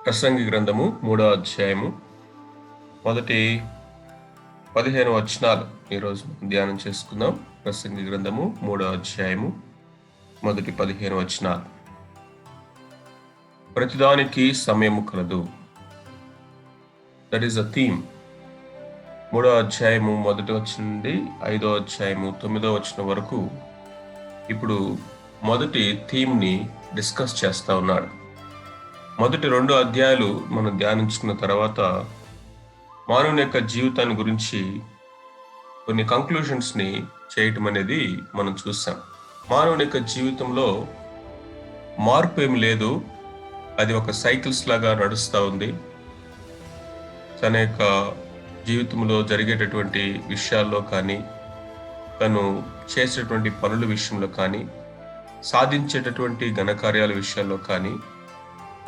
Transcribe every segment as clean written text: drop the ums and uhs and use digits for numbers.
ప్రసంగి గ్రంథము 3వ అధ్యాయము మొదటి 15 వచనాలు ఈరోజు ధ్యానం చేసుకుందాం. ప్రసంగి గ్రంథము 3వ అధ్యాయము మొదటి 15 వచనాలు. ప్రతిదానికి సమయము కలదు. That is a theme. 3వ అధ్యాయము మొదటి వచనం నుండి 5వ అధ్యాయము 9వ వచనం వరకు ఇప్పుడు మొదటి థీమ్ని డిస్కస్ చేస్తా ఉన్నాడు. మొదటి 2 అధ్యాయాలు మనం ధ్యానించుకున్న తర్వాత మానవుని యొక్క జీవితాన్ని గురించి కొన్ని కంక్లూషన్స్ని చేయటం అనేది మనం చూసాం. మానవుని యొక్క జీవితంలో మార్పు ఏమి లేదు, అది ఒక సైకిల్స్ లాగా నడుస్తూ ఉంది. తన యొక్క జీవితంలో జరిగేటటువంటి విషయాల్లో కానీ, తను చేసేటువంటి పనుల విషయంలో కానీ, సాధించేటటువంటి ఘనకార్యాల విషయాల్లో కానీ,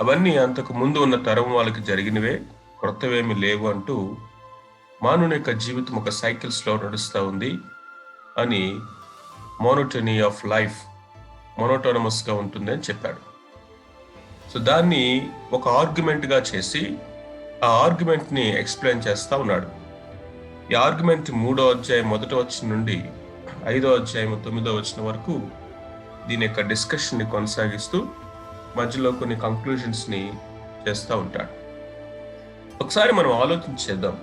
అవన్నీ అంతకు ముందు ఉన్న తరం వాళ్ళకి జరిగినవే, కొత్తవేమి లేవు అంటూ మానవుని యొక్క జీవితం ఒక సైకిల్స్లో నడుస్తూ ఉంది అని, మోనోటోనీ ఆఫ్ లైఫ్ మోనోటోనమస్గా ఉంటుంది అని చెప్పాడు. సో దాన్ని ఒక ఆర్గ్యుమెంట్గా చేసి ఆ ఆర్గ్యుమెంట్ని ఎక్స్ప్లెయిన్ చేస్తూ ఉన్నాడు. ఈ ఆర్గ్యుమెంట్ 3వ అధ్యాయం 1వ వచనం నుండి 5వ అధ్యాయం 9వ వచనం వరకు దీని యొక్క డిస్కషన్ని కొనసాగిస్తూ మధ్యలో కొన్ని కంక్లూషన్స్ని చేస్తూ ఉంటాడు. ఒకసారి మనం ఆలోచించేద్దాం.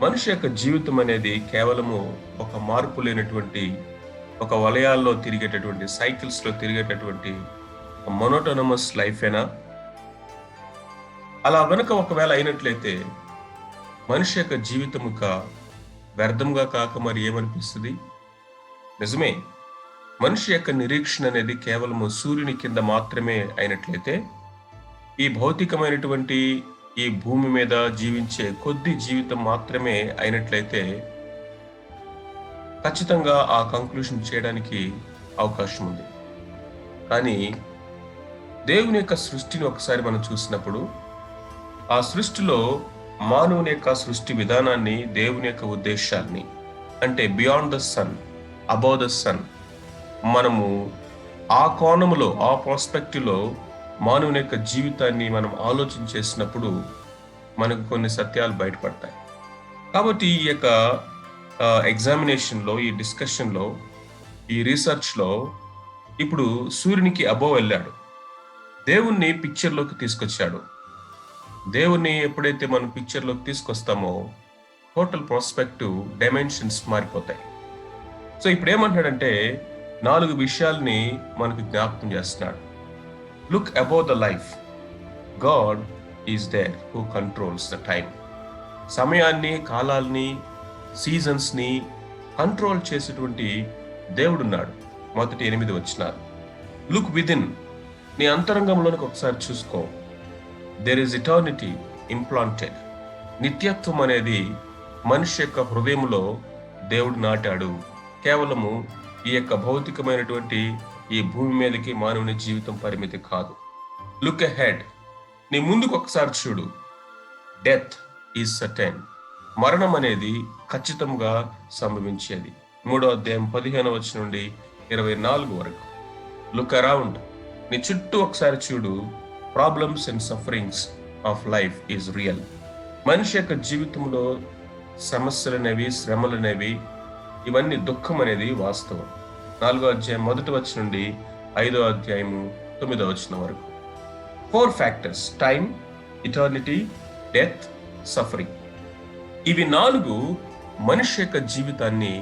మనిషి యొక్క జీవితం అనేది కేవలము ఒక మార్పు లేనటువంటి, ఒక వలయాల్లో తిరిగేటటువంటి, సైకిల్స్లో తిరిగేటటువంటి మోనోటోనమస్ లైఫేనా? అలా వెనుక ఒకవేళ అయినట్లయితే మనిషి యొక్క జీవితం వ్యర్థంగా కాక మరి ఏమనిపిస్తుంది? నిజమే, మనిషి యొక్క నిరీక్షణ అనేది కేవలము సూర్యుని కింద మాత్రమే అయినట్లయితే, ఈ భౌతికమైనటువంటి ఈ భూమి మీద జీవించే కొద్ది జీవితం మాత్రమే అయినట్లయితే ఖచ్చితంగా ఆ కంక్లూషన్ చేయడానికి అవకాశం ఉంది. కానీ దేవుని యొక్క సృష్టిని ఒకసారి మనం చూసినప్పుడు, ఆ సృష్టిలో మానవుని యొక్క సృష్టి విధానాన్ని, దేవుని యొక్క ఉద్దేశాన్ని, అంటే beyond the sun, above the sun, మనము ఆ కోణంలో, ఆ పర్స్పెక్టివ్లో మానవుని యొక్క జీవితాన్ని మనం ఆలోచన చేసినప్పుడు మనకు కొన్ని సత్యాలు బయటపడతాయి. కాబట్టి ఈ యొక్క ఎగ్జామినేషన్లో, ఈ డిస్కషన్లో, ఈ రీసెర్చ్లో ఇప్పుడు సూర్యునికి అబోవ్ వెళ్ళాడు, దేవుణ్ణి పిక్చర్లోకి తీసుకొచ్చాడు. దేవుణ్ణి ఎప్పుడైతే మనం పిక్చర్లోకి తీసుకొస్తామో టోటల్ పర్స్పెక్టివ్, డైమెన్షన్స్ మారిపోతాయి. సో ఇప్పుడు ఏమంటాడంటే 4 విషయాల్ని మనకు జ్ఞాపకం చేస్తున్నాడు. Look above the life, God is there who controls the time. సమయాన్ని, కాలాల్ని, సీజన్స్ని కంట్రోల్ చేసేటువంటి దేవుడున్నాడు. మొదటి 8 వచనాలు. లుక్ విదిన్, నీ అంతరంగంలోనికి ఒకసారి చూసుకో. There is eternity implanted. నిత్యత్వం అనేది మనిషి యొక్క హృదయంలో దేవుడు నాటాడు. కేవలము ఈ యొక్క భౌతికమైనటువంటి ఈ భూమి మీదకి మానవుని జీవితం పరిమితి కాదు. లుక్ అహెడ్, నీ ముందుకు ఒకసారి చూడు. డెత్ ఈజ్ సర్టెన్, మరణం అనేది ఖచ్చితంగా సంభవించేది. 3వ అధ్యాయం 15వ వచనం నుండి 24 వరకు. లుక్ అరౌండ్, నీ చుట్టూ ఒకసారి చూడు. Problems and sufferings of life is real. మనిషి యొక్క జీవితంలో సమస్యలనేవి, శ్రమలనేవి, ఇవన్నీ దుఃఖం అనేది వాస్తవం. 4వ అధ్యాయం 1వ వచనం నుండి 5వ అధ్యాయం 9వ వచనం వరకు. 4 factors: time, eternity, death, suffering. ఇవి 4 మనిషి యొక్క జీవితాన్ని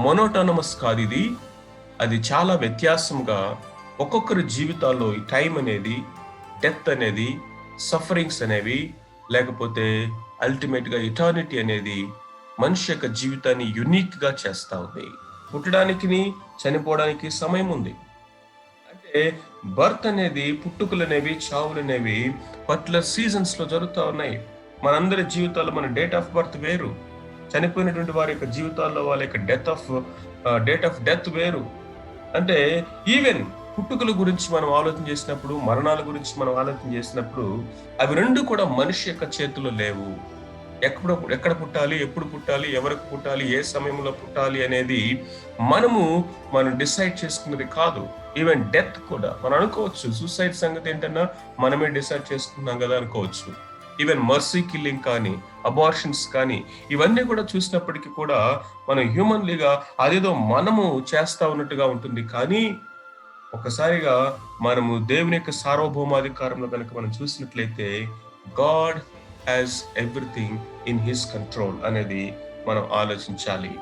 మోనోటోనమస్ కాదు. అది చాలా వ్యత్యాసంగా ఒక్కొక్కరి జీవితాల్లో ఈ టైం అనేది, డెత్ అనేది, సఫరింగ్స్ అనేవి, లేకపోతే అల్టిమేట్గా ఇటర్నిటీ అనేది మనిషి యొక్క జీవితాన్ని యునిక్గా చేస్తూ ఉంది. పుట్టడానికి, చనిపోవడానికి సమయం ఉంది. అంటే బర్త్ అనేది, పుట్టుకలు అనేవి, చావులు అనేవి పర్టికులర్ సీజన్స్లో జరుగుతూ ఉన్నాయి. మనందరి జీవితాల్లో మన డేట్ ఆఫ్ బర్త్ వేరు, చనిపోయినటువంటి వారి యొక్క జీవితాల్లో వాళ్ళ యొక్క డేట్ ఆఫ్ డెత్ వేరు. అంటే ఈవెన్ పుట్టుకల గురించి మనం ఆలోచన చేసినప్పుడు, మరణాల గురించి మనం ఆలోచన చేసినప్పుడు, అవి 2 కూడా మనిషి యొక్క చేతిలో లేవు. ఎక్కడ పుట్టాలి, ఎప్పుడు పుట్టాలి, ఎవరికి పుట్టాలి, ఏ సమయంలో పుట్టాలి అనేది మనం డిసైడ్ చేసుకున్నది కాదు. ఈవెన్ డెత్ కూడా మనం అనుకోవచ్చు, సూసైడ్ సంగతి ఏంటన్నా మనమే డిసైడ్ చేసుకున్నాం కదా అనుకోవచ్చు. ఈవెన్ మర్సీ కిల్లింగ్ కానీ, అబార్షన్స్ కానీ, ఇవన్నీ కూడా చూసినప్పటికీ కూడా మనం హ్యూమన్లీగా అదేదో మనము చేస్తా ఉన్నట్టుగా ఉంటుంది. కానీ ఒకసారిగా మనము దేవుని యొక్క సార్వభౌమాధికారంలో కనుక మనం చూసినట్లయితే, God has everything in his control అనేది మనం ఆలోచించాలి.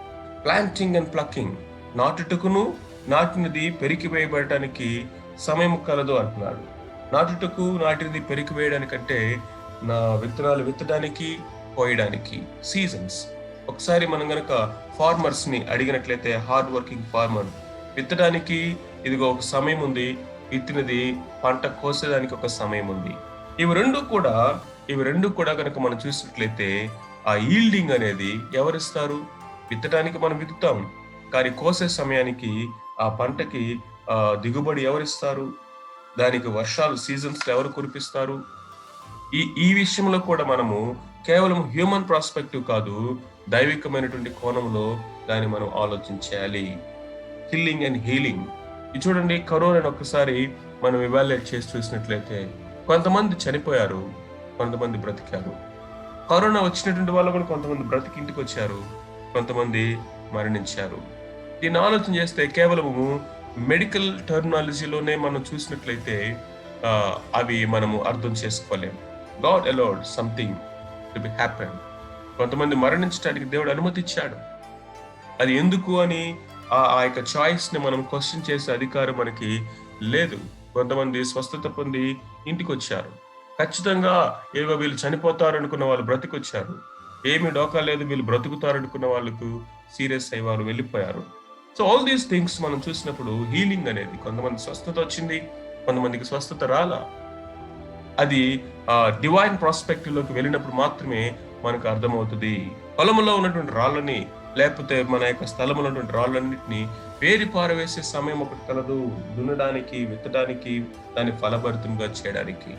ప్లాంటింగ్ అండ్ ప్లకింగ్, నాటుటకును నాటినది పెరికి వేయబడటానికి సమయం కలదు అంటున్నాడు. నాటినది పెరికి వేయడానికంటే నా విత్తనాలు విత్తడానికి, కోయడానికి సీజన్స్. ఒకసారి మనం గనక ఫార్మర్స్ ని అడిగినట్లయితే, హార్డ్ వర్కింగ్ ఫార్మర్, విత్తడానికి ఇదిగో ఒక సమయం ఉంది, విత్తినది పంట కోసేదానికి ఒక సమయం ఉంది. ఇవి రెండు కూడా కనుక మనం చూసినట్లయితే, ఆ ఈల్డింగ్ అనేది ఎవరిస్తారు? విత్తడానికి మనం విత్తుతాం, కానీ కోసే సమయానికి ఆ పంటకి దిగుబడి ఎవరిస్తారు? దానికి వర్షాలు సీజన్స్ ఎవరు కురిపిస్తారు? ఈ విషయంలో కూడా మనము కేవలం హ్యూమన్ ప్రాస్పెక్టివ్ కాదు, దైవికమైనటువంటి కోణంలో దాన్ని మనం ఆలోచించాలి. Killing and healing. ఇది చూడండి, కరోనాను ఒక్కసారి మనం ఇవాల్యుయేట్ చేసి చూసినట్లయితే, కొంతమంది చనిపోయారు, కొంతమంది బ్రతికారు. కరోనా వచ్చినటువంటి వాళ్ళు కూడా కొంతమంది బ్రతికి ఇంటికి వచ్చారు, కొంతమంది మరణించారు. దీన్ని ఆలోచన చేస్తే కేవలము మెడికల్ టర్మినాలజీలోనే మనం చూసినట్లయితే అవి మనము అర్థం చేసుకోలేము. God allowed something to be happen. కొంతమంది మరణించడానికి దేవుడు అనుమతి ఇచ్చాడు. అది ఎందుకు అని ఆ యొక్క చాయిస్ ని మనం క్వశ్చన్ చేసే అధికారం మనకి లేదు. కొంతమంది స్వస్థత పొంది ఇంటికి వచ్చారు. ఖచ్చితంగా ఏవో వీళ్ళు చనిపోతారు అనుకున్న వాళ్ళు బ్రతికొచ్చారు. ఏమి డోకా లేదు, వీళ్ళు బ్రతుకుతారు అనుకున్న వాళ్ళకు సీరియస్ అయ్యి వారు వెళ్ళిపోయారు. సో ఆల్ దీస్ థింగ్స్ మనం చూసినప్పుడు హీలింగ్ అనేది, కొంతమంది స్వస్థత వచ్చింది, కొంతమందికి స్వస్థత రాలా. అది డివైన్ ప్రాస్పెక్టివ్ లోకి వెళ్ళినప్పుడు మాత్రమే మనకు అర్థమవుతుంది. పొలంలో ఉన్నటువంటి రాళ్ళని, లేకపోతే మన యొక్క స్థలంలో ఉన్నటువంటి రాళ్ళన్నింటినీ పేరి పారవేసే సమయం ఒకటి కలదు. దున్నడానికి, విత్తడానికి, దాన్ని ఫలభరితంగా చేయడానికి,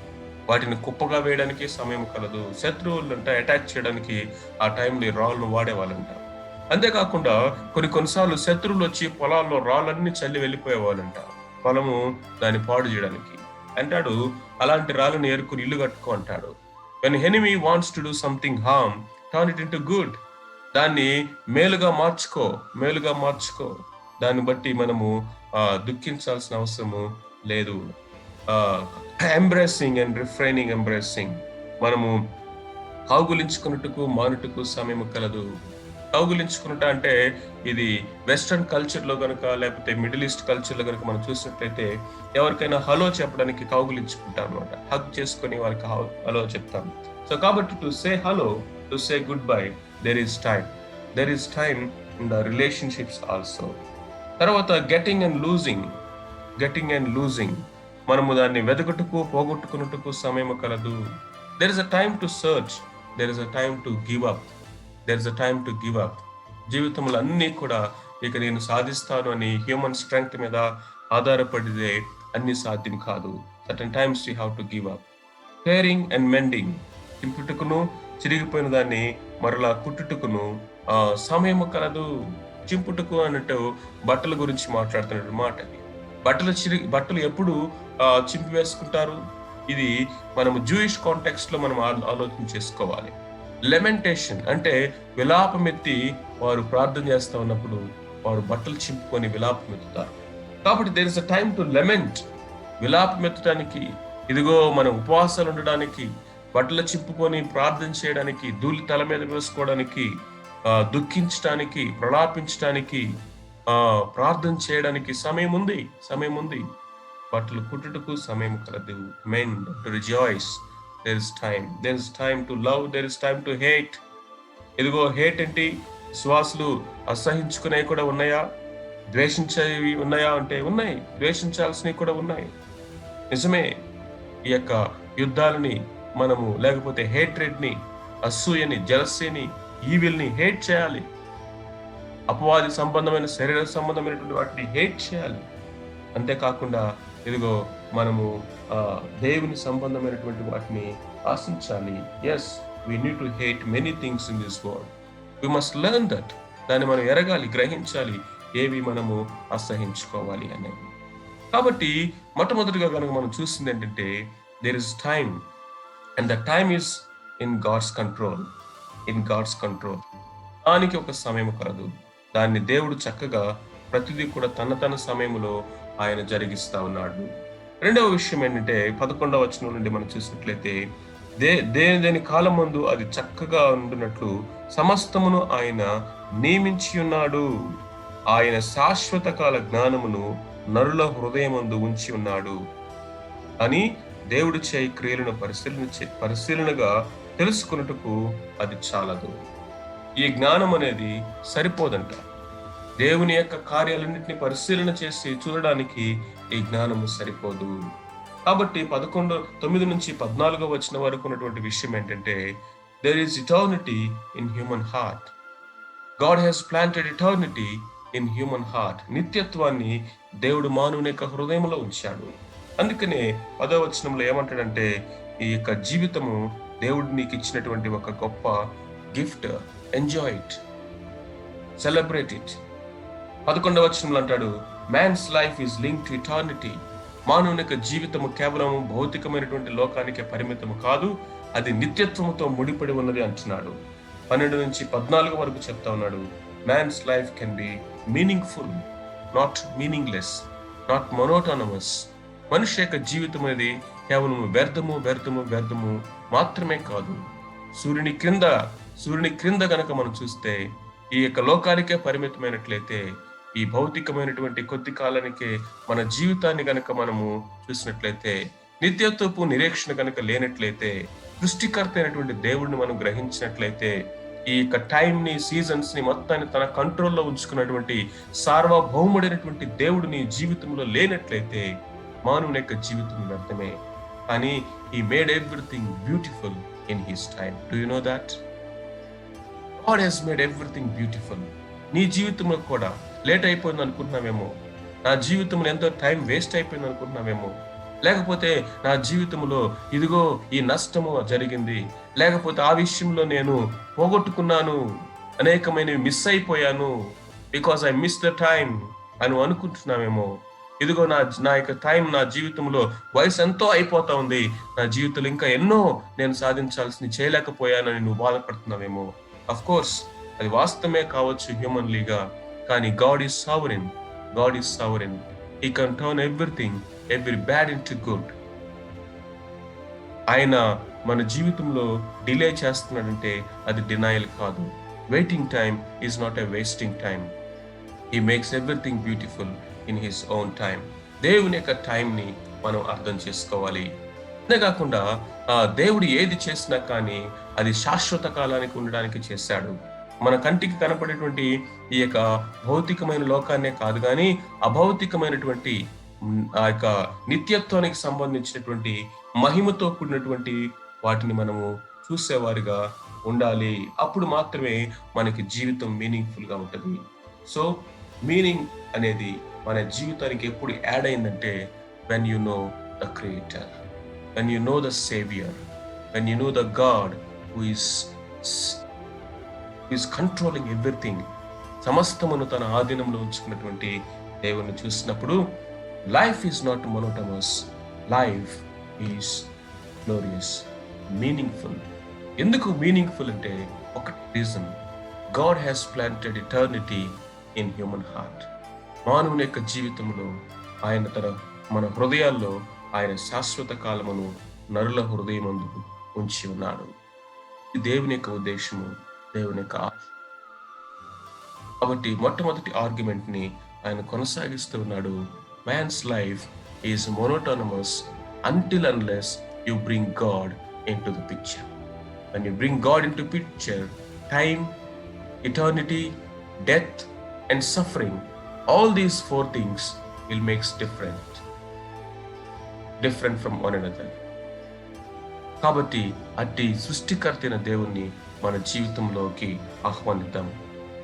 వాటిని కుప్పగా వేయడానికి సమయం కలదు. శత్రువులంట అటాక్ చేయడానికి ఆ టైంలో రాళ్ళను వాడేవాళ్ళంట. అంతేకాకుండా కొన్నిసార్లు శత్రువులు వచ్చి పొలాల్లో రాళ్ళన్నీ చల్లి వెళ్ళిపోయేవాళ్ళంట, పొలము దాన్ని పాడు చేయడానికి. అంటాడు, అలాంటి రాళ్ళను ఏరుకుని ఇల్లు కట్టుకో అంటాడు. when enemy wants to do something harm, turn it into good. దాన్ని మేలుగా మార్చుకో. దాన్ని బట్టి మనము దుఃఖించాల్సిన అవసరము లేదు. Embracing and refraining. మనము కౌగులించుకున్నట్టుకు మానుటకు సమయం కలదు. కౌగులించుకున్నట అంటే ఇది వెస్టర్న్ కల్చర్ లో కనుక, లేకపోతే మిడిల్ ఈస్ట్ కల్చర్ లో కనుక మనం చూసినట్లయితే, ఎవరికైనా హలో చెప్పడానికి కౌగులించుకుంటాం అనమాట. హగ్ చేసుకుని వాళ్ళకి హలో చెప్తాం. సో కాబట్టి to say hello, to say good bye, there is time in the relationships also. తర్వాత గెటింగ్ అండ్ లూజింగ్. మనము దాన్ని వెదకట్టుకు, పోగొట్టుకున్నట్టుకు సమయం కలదు. there is a time to search, there is a time to give up. జీవితంలో అన్నీ కూడా ఇక నేను సాధిస్తాను అని హ్యూమన్ స్ట్రెంగ్త్ మీద ఆధారపడితే అన్ని సాధ్యం కాదు. certain times we have to give up. Repairing and mending. చింపుటకును, చిరిగిపోయిన దాన్ని మరలా కుట్టుటకును సమయం కలదు. చింపుటకు అన్నట్టు బట్టల గురించి మాట్లాడుతున్న మాట. బట్టలు ఎప్పుడు చింపి వేసుకుంటారు? ఇది మనము జూయిష్ కాంటెక్స్ట్ లో మనం ఆలోచన చేసుకోవాలి. లెమెంటేషన్ అంటే విలాపమెత్తి వారు ప్రార్థన చేస్తా ఉన్నప్పుడు వారు బట్టలు చింపుకొని విలాపమెత్తుతారు. కాబట్టి there is a time to lament. విలాపమెత్తడానికి, ఇదిగో మనం ఉపవాసాలు ఉండడానికి, బట్టలు చింపుకొని ప్రార్థన చేయడానికి, ధూళి తల మీద వేసుకోవడానికి, దుఃఖించడానికి, ప్రలాపించడానికి, ప్రార్థన చేయడానికి సమయం ఉంది. బట్టలు కుట్టుటకు సమయం కలదు. Men to rejoice. There is time to love. There is time to hate. ఇదిగో హేట్ ఏంటి? శ్వాసలు అసహించుకునేవి కూడా ఉన్నాయా? ద్వేషించేవి ఉన్నాయా అంటే ఉన్నాయి. ద్వేషించాల్సినవి కూడా ఉన్నాయి. నిజమే. ఈ యొక్క యుద్ధాలని మనము, లేకపోతే హేట్రెడ్ ని, అసూయని, జలస్యని, ఈవిల్ని హేట్ చేయాలి. అపవాది సంబంధమైన, శరీర సంబంధమైనటువంటి వాటిని హేట్ చేయాలి. అంతేకాకుండా ఇదిగో మనము దేవుని సంబంధమైనటువంటి వాటిని ఆశించాలి. Yes, we need to hate many things in this world. We must learn that. దాన్ని మనం ఎరగాలి, గ్రహించాలి, ఏవి మనము అసహించుకోవాలి అనేది. కాబట్టి మొట్టమొదటిగా కనుక మనం చూసింది ఏంటంటే, there is time and the time is in God's control. In God's control. దానికి ఒక సమయం కలదు. దాన్ని దేవుడు చక్కగా ప్రతిదీ కూడా తన సమయంలో ఆయన జరిగిస్తా ఉన్నాడు. రెండవ విషయం ఏంటంటే 11వ వచనం నుండి మనం చూసినట్లయితే, దేని కాలమందు అది చక్కగా ఉండునట్లు సమస్తమును ఆయన నియమించి ఉన్నాడు. ఆయన శాశ్వత కాల జ్ఞానమును నరుల హృదయమందు ఉంచి ఉన్నాడు అని దేవుడి చేయి క్రియలను పరిశీలనగా తెలుసుకున్నట్టుకు అది చాలదు. ఈ జ్ఞానం అనేది సరిపోదంట. దేవుని యొక్క కార్యాలన్నింటినీ పరిశీలన చేసి చూడడానికి ఈ జ్ఞానము సరిపోదు. కాబట్టి 9 నుంచి 14 వచనం వరకు ఉన్నటువంటి విషయం ఏంటంటే, there is eternity in human heart. God has planted eternity in human heart. నిత్యత్వాన్ని దేవుడు మానవుని యొక్క హృదయంలో ఉంచాడు. అందుకనే 10వ వచనంలో ఏమంటాడంటే, ఈ యొక్క జీవితము దేవుడు నీకు ఇచ్చినటువంటి ఒక గొప్ప gift. Enjoy it, celebrate it. 11వ వచనంలో అంటాడు, man's life is link to eternity. మానవుని యొక్క జీవితము కేవలం భౌతికమైనటువంటి లోకానికి పరిమితము కాదు, అది నిత్యత్వముతో ముడిపడి ఉన్నది అంటున్నాడు. 12 నుంచి 14 వరకు చెప్తా ఉన్నాడు, man's life can be meaningful, not meaningless, not monotonous. మనిషి యొక్క జీవితం అనేది కేవలం వ్యర్థము మాత్రమే కాదు. సూర్యుని క్రింద గనక మనం చూస్తే, ఈ యొక్క లోకానికే పరిమితమైనట్లయితే, ఈ భౌతికమైనటువంటి కొద్ది కాలానికే మన జీవితాన్ని గనక మనము చూసినట్లయితే, నిత్యత్వపు నిరీక్షణ గనక లేనట్లయితే, సృష్టికర్త అయినటువంటి దేవుడిని మనం గ్రహించినట్లయితే, ఈ యొక్క టైంని, సీజన్స్ ని మొత్తాన్ని తన కంట్రోల్లో ఉంచుకున్నటువంటి సార్వభౌముడైనటువంటి దేవుడిని జీవితంలో లేనట్లయితే, మానవుని యొక్క జీవితం వ్యర్థమే. కానీ he made everything beautiful in his time. Do you know that? God has made everything beautiful. నీ జీవితంలో కూడా లేట్ అయిపోయింది అనుకుంటున్నావేమో, నా జీవితంలో ఎంతో టైం వేస్ట్ అయిపోయింది అనుకుంటున్నావేమో, లేకపోతే నా జీవితంలో ఇదిగో ఈ నష్టము జరిగింది, లేకపోతే ఆ విషయంలో నేను పోగొట్టుకున్నాను, అనేకమైనవి మిస్ అయిపోయాను, because I miss the time అని అనుకుంటున్నావేమో. ఇదిగో నా యొక్క టైం, నా జీవితంలో వయసు ఎంతో అయిపోతా ఉంది, నా జీవితంలో ఇంకా ఎన్నో నేను సాధించాల్సింది చేయలేకపోయానని నువ్వు బాధపడుతున్నావేమో. అఫ్ కోర్స్ అది వాస్తవమే కావచ్చు హ్యూమన్లీగా, కానీ God is sovereign. He can turn every bad into good. ఆయన మన జీవితంలో డిలే చేస్తున్నాడంటే అది డినయల్ కాదు. Waiting time is not a wasting time. He makes everything beautiful in his own time. దేవుని యొక్క టైంని మనం అర్థం చేసుకోవాలి. అంతేకాకుండా దేవుడు ఏది చేసినా కానీ అది శాశ్వత కాలానికి ఉండడానికి చేశాడు. మన కంటికి కనపడేటువంటి ఈ యొక్క భౌతికమైన లోకాన్నే కాదు, కానీ అభౌతికమైనటువంటి ఆ యొక్క నిత్యత్వానికి సంబంధించినటువంటి మహిమతో కూడినటువంటి వాటిని మనము చూసేవారిగా ఉండాలి. అప్పుడు మాత్రమే మనకి జీవితం మీనింగ్ఫుల్ గా ఉంటుంది. సో మీనింగ్ అనేది మన జీవితానికి ఎప్పుడు యాడ్ అయిందంటే, when you know the creator, when you know the savior, when you know the God who is controlling everything, సమస్తమును తన ఆధీనంలో ఉంచుకున్నటువంటి దేవుని చూసినప్పుడు life is not monotonous, life is glorious, meaningful. ఎందుకు మీనింగ్ఫుల్ అంటే ఒక reason, God has planted eternity in human heart. మానవుని యొక్క జీవితంలో ఆయన మన హృదయాల్లో ఆయన శాశ్వత కాలమును నరుల హృదయమందు ఉంచి ఉన్నాడు. దేవుని యొక్క ఉద్దేశము, దేవుని యొక్క ఆశ. కాబట్టి మొట్టమొదటి ఆర్గ్యుమెంట్ ని ఆయన కొనసాగిస్తూ ఉన్నాడు. Man's life is monotonous until unless you bring God into the picture. when you bring God into picture, time, eternity, death and suffering, all these 4 things will make different from one another. కాబట్టి అట్టి సృష్టికర్తైన దేవుణ్ణి మన జీవితంలోకి ఆహ్వానిద్దాం.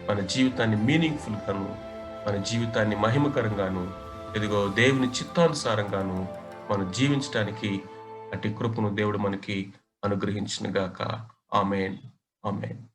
మన జీవితాన్ని meaningful గాను, మన జీవితాన్ని మహిమకరంగాను, ఇదిగో దేవుని చిత్తానుసారంగాను మనం జీవించడానికి అట్టి కృపను దేవుడు మనకి అనుగ్రహించును గాక. ఆమేన్. ఆమేన్.